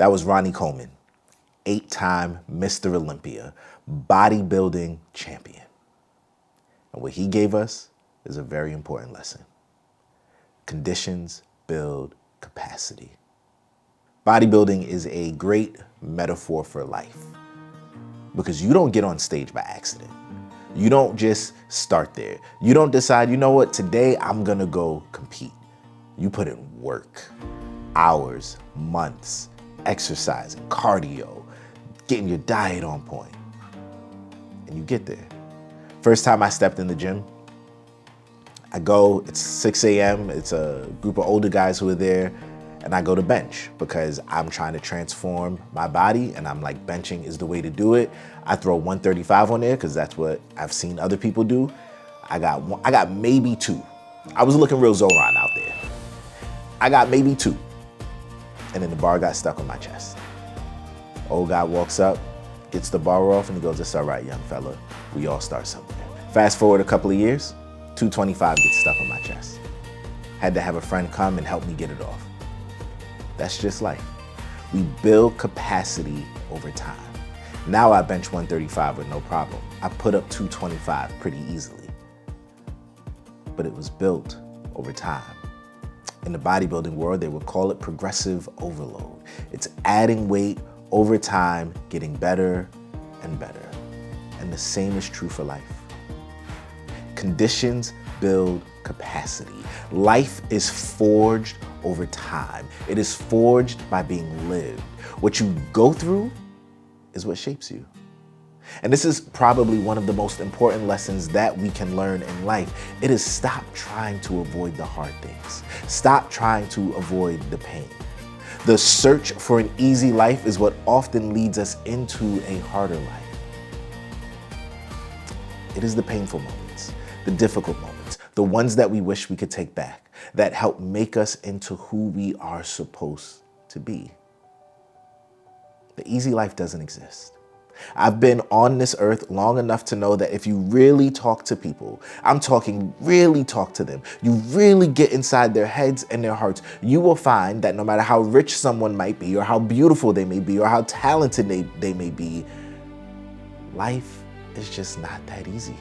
That was Ronnie Coleman, 8-time Mr. Olympia, bodybuilding champion. And what he gave us is a very important lesson. Conditions build capacity. Bodybuilding is a great metaphor for life because you don't get on stage by accident. You don't just start there. You don't decide, you know what, today I'm gonna go compete. You put in work, hours, months, exercise, cardio, getting your diet on point, and you get there. First time I stepped in the gym, I go, it's 6 a.m., it's a group of older guys who are there, and I go to bench because I'm trying to transform my body, and I'm like, benching is the way to do it. I throw 135 on there because that's what I've seen other people do. I got maybe 2. I was looking real Zoran out there. I got maybe 2. And then the bar got stuck on my chest. Old guy walks up, gets the bar off, and he goes, "It's all right, young fella. We all start somewhere." Fast forward a couple of years, 225 gets stuck on my chest. Had to have a friend come and help me get it off. That's just life. We build capacity over time. Now I bench 135 with no problem. I put up 225 pretty easily. But it was built over time. In the bodybuilding world, they would call it progressive overload. It's adding weight over time, getting better and better. And the same is true for life. Conditions build capacity. Life is forged over time. It is forged by being lived. What you go through is what shapes you. And this is probably one of the most important lessons that we can learn in life. It is stop trying to avoid the hard things. Stop trying to avoid the pain. The search for an easy life is what often leads us into a harder life. It is the painful moments, the difficult moments, the ones that we wish we could take back, that help make us into who we are supposed to be. The easy life doesn't exist. I've been on this earth long enough to know that if you really talk to people, I'm talking really talk to them, you really get inside their heads and their hearts, you will find that no matter how rich someone might be, or how beautiful they may be, or how talented they may be, life is just not that easy.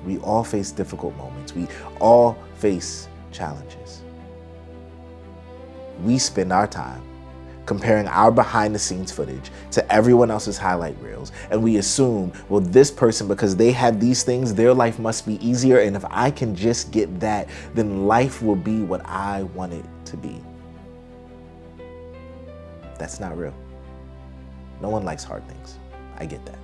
We all face difficult moments. We all face challenges. We spend our time comparing our behind the scenes footage to everyone else's highlight reels. And we assume, well, this person, because they have these things, their life must be easier. And if I can just get that, then life will be what I want it to be. That's not real. No one likes hard things. I get that.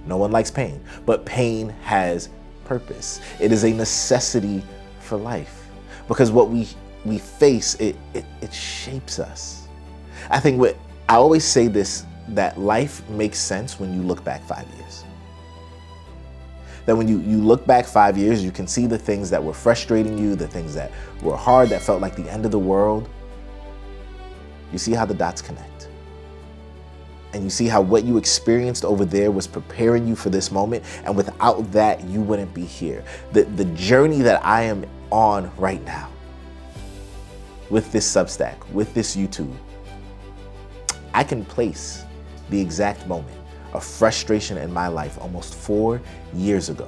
No one likes pain, but pain has purpose. It is a necessity for life because what we face, it shapes us. I think I always say this, that life makes sense when you look back 5 years. That when you look back 5 years, you can see the things that were frustrating you, the things that were hard, that felt like the end of the world. You see how the dots connect. And you see how what you experienced over there was preparing you for this moment. And without that, you wouldn't be here. The journey that I am on right now, with this Substack, with this YouTube, I can place the exact moment of frustration in my life almost 4 years ago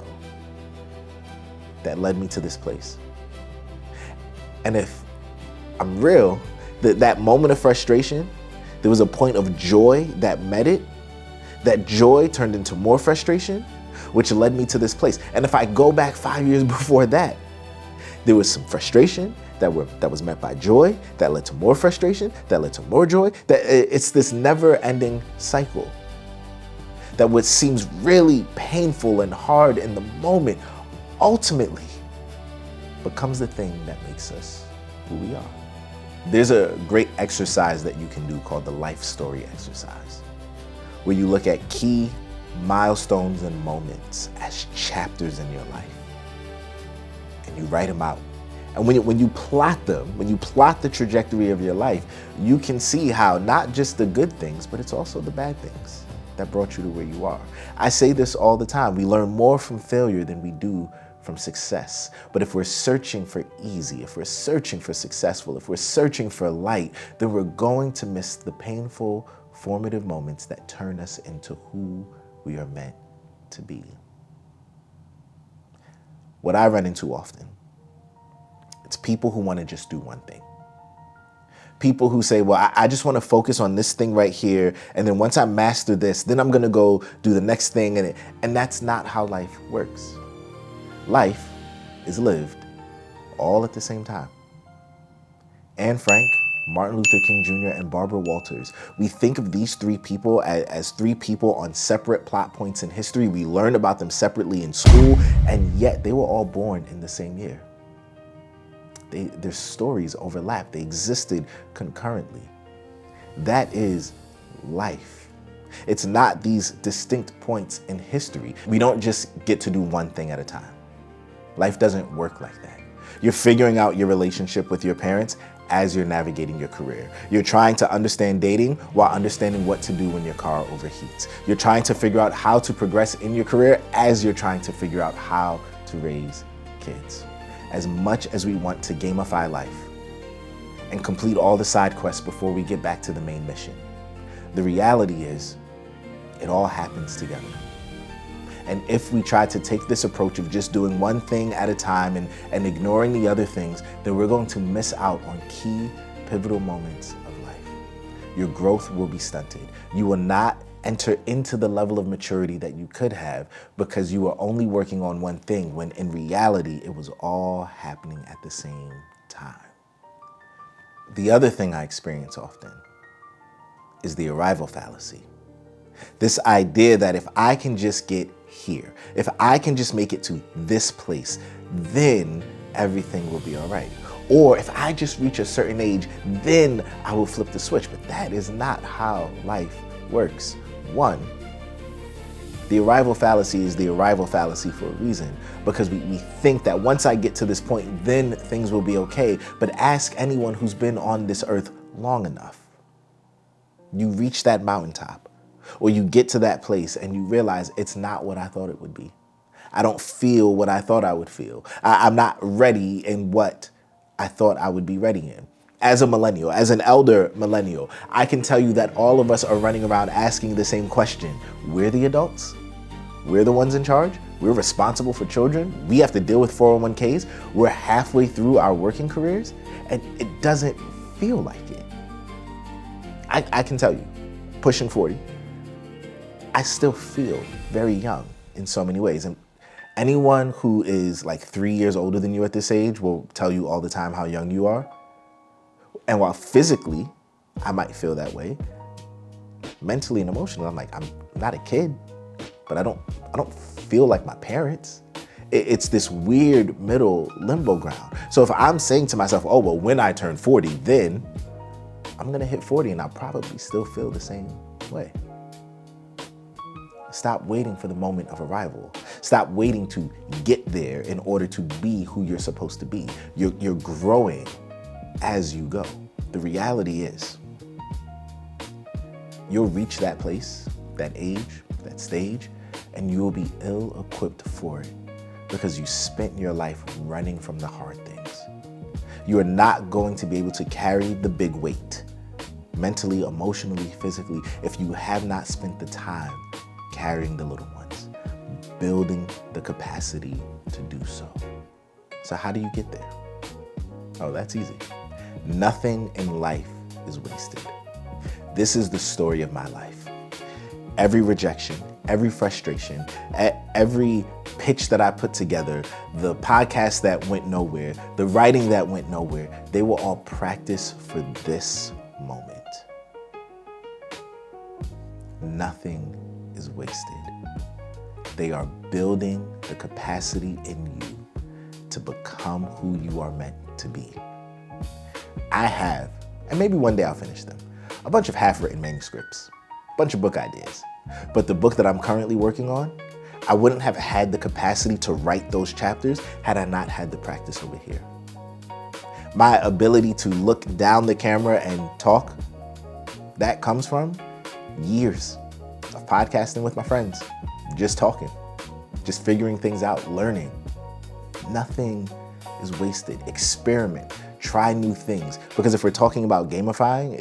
that led me to this place. And if I'm real, that moment of frustration, there was a point of joy that met it. That joy turned into more frustration, which led me to this place. And if I go back 5 years before that, there was some frustration that was met by joy, that led to more frustration, that led to more joy. That it's this never-ending cycle. That what seems really painful and hard in the moment ultimately becomes the thing that makes us who we are. There's a great exercise that you can do called the life story exercise, where you look at key milestones and moments as chapters in your life, and you write them out. And when you plot them, when you plot the trajectory of your life, you can see how not just the good things, but it's also the bad things that brought you to where you are. I say this all the time. We learn more from failure than we do from success. But if we're searching for easy, if we're searching for successful, if we're searching for light, then we're going to miss the painful, formative moments that turn us into who we are meant to be. What I run into often, it's people who want to just do one thing. People who say, well, I just want to focus on this thing right here, and then once I master this, then I'm going to go do the next thing. And that's not how life works. Life is lived all at the same time. Anne Frank, Martin Luther King Jr., and Barbara Walters. We think of these three people as three people on separate plot points in history. We learned about them separately in school, and yet they were all born in the same year. Their stories overlap. They existed concurrently. That is life. It's not these distinct points in history. We don't just get to do one thing at a time. Life doesn't work like that. You're figuring out your relationship with your parents as you're navigating your career. You're trying to understand dating while understanding what to do when your car overheats. You're trying to figure out how to progress in your career as you're trying to figure out how to raise kids. As much as we want to gamify life and complete all the side quests before we get back to the main mission, the reality is it all happens together. And if we try to take this approach of just doing one thing at a time and ignoring the other things, then we're going to miss out on key pivotal moments of life. Your growth will be stunted. You will not enter into the level of maturity that you could have because you were only working on one thing when in reality it was all happening at the same time. The other thing I experience often is the arrival fallacy. This idea that if I can just get here, if I can just make it to this place, then everything will be all right. Or if I just reach a certain age, then I will flip the switch. But that is not how life works. One, the arrival fallacy is the arrival fallacy for a reason, because we think that once I get to this point, then things will be okay. But ask anyone who's been on this earth long enough. You reach that mountaintop, or you get to that place and you realize it's not what I thought it would be. I don't feel what I thought I would feel. I'm not ready in what I thought I would be ready in. As a millennial, as an elder millennial, I can tell you that all of us are running around asking the same question. We're the adults. We're the ones in charge. We're responsible for children. We have to deal with 401ks. We're halfway through our working careers, and it doesn't feel like it. I can tell you, pushing 40, I still feel very young in so many ways. And anyone who is like 3 years older than you at this age will tell you all the time how young you are. And while physically, I might feel that way, mentally and emotionally, I'm like, I'm not a kid, but I don't feel like my parents. It's this weird middle limbo ground. So if I'm saying to myself, oh, well, when I turn 40, then I'm gonna hit 40 and I'll probably still feel the same way. Stop waiting for the moment of arrival. Stop waiting to get there in order to be who you're supposed to be. You're growing as you go. The reality is, you'll reach that place, that age, that stage, and you will be ill-equipped for it because you spent your life running from the hard things. You are not going to be able to carry the big weight, mentally, emotionally, physically, if you have not spent the time carrying the little ones, building the capacity to do so. So how do you get there? Oh, that's easy. Nothing in life is wasted. This is the story of my life. Every rejection, every frustration, every pitch that I put together, the podcast that went nowhere, the writing that went nowhere, they were all practice for this moment. Nothing is wasted. They are building the capacity in you to become who you are meant to be. I have, and maybe one day I'll finish them, a bunch of half-written manuscripts, a bunch of book ideas. But the book that I'm currently working on, I wouldn't have had the capacity to write those chapters had I not had the practice over here. My ability to look down the camera and talk, that comes from years of podcasting with my friends, just talking, just figuring things out, learning. Nothing is wasted. Experiment, try new things. Because if we're talking about gamifying,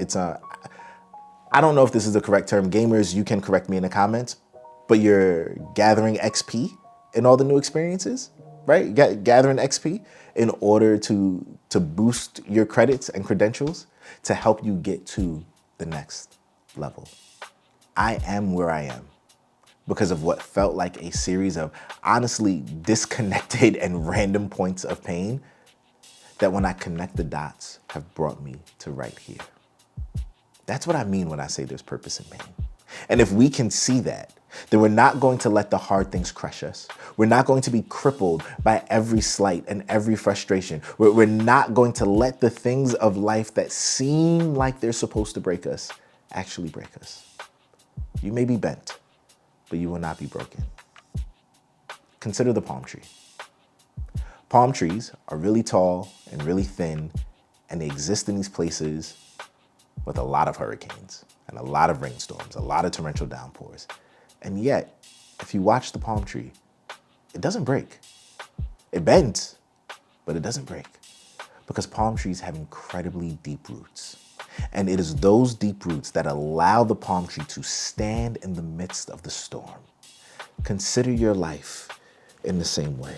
I don't know if this is the correct term. Gamers, you can correct me in the comments, but you're gathering XP in all the new experiences, right? Gathering XP in order to boost your credits and credentials to help you get to the next level. I am where I am because of what felt like a series of honestly disconnected and random points of pain that when I connect the dots have brought me to right here. That's what I mean when I say there's purpose in pain. And if we can see that, then we're not going to let the hard things crush us. We're not going to be crippled by every slight and every frustration. We're not going to let the things of life that seem like they're supposed to break us actually break us. You may be bent, but you will not be broken. Consider the palm tree. Palm trees are really tall and really thin, and they exist in these places with a lot of hurricanes and a lot of rainstorms, a lot of torrential downpours. And yet, if you watch the palm tree, it doesn't break. It bends, but it doesn't break because palm trees have incredibly deep roots. And it is those deep roots that allow the palm tree to stand in the midst of the storm. Consider your life in the same way.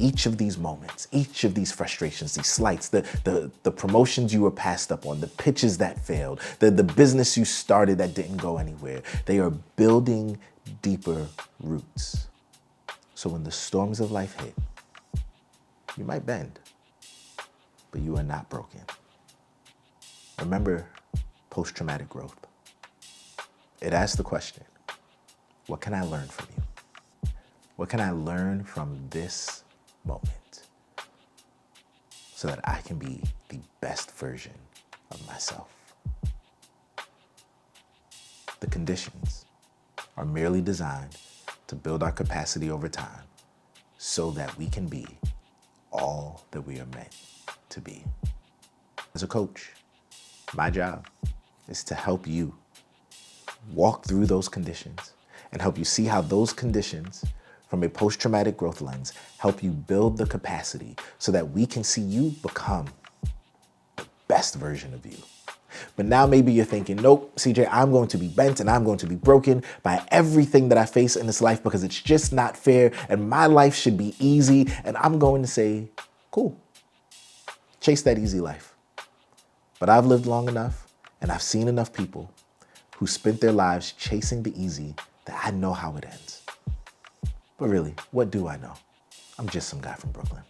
Each of these moments, each of these frustrations, these slights, the promotions you were passed up on, the pitches that failed, the business you started that didn't go anywhere, they are building deeper roots. So when the storms of life hit, you might bend, but you are not broken. Remember post-traumatic growth. It asks the question, what can I learn from you? What can I learn from this moment so that I can be the best version of myself? The conditions are merely designed to build our capacity over time so that we can be all that we are meant to be. As a coach, my job is to help you walk through those conditions and help you see how those conditions from a post-traumatic growth lens help you build the capacity so that we can see you become the best version of you. But now maybe you're thinking, nope, CJ, I'm going to be bent and I'm going to be broken by everything that I face in this life because it's just not fair and my life should be easy. And I'm going to say, cool, chase that easy life. But I've lived long enough and I've seen enough people who spent their lives chasing the easy that I know how it ends. But really, what do I know? I'm just some guy from Brooklyn.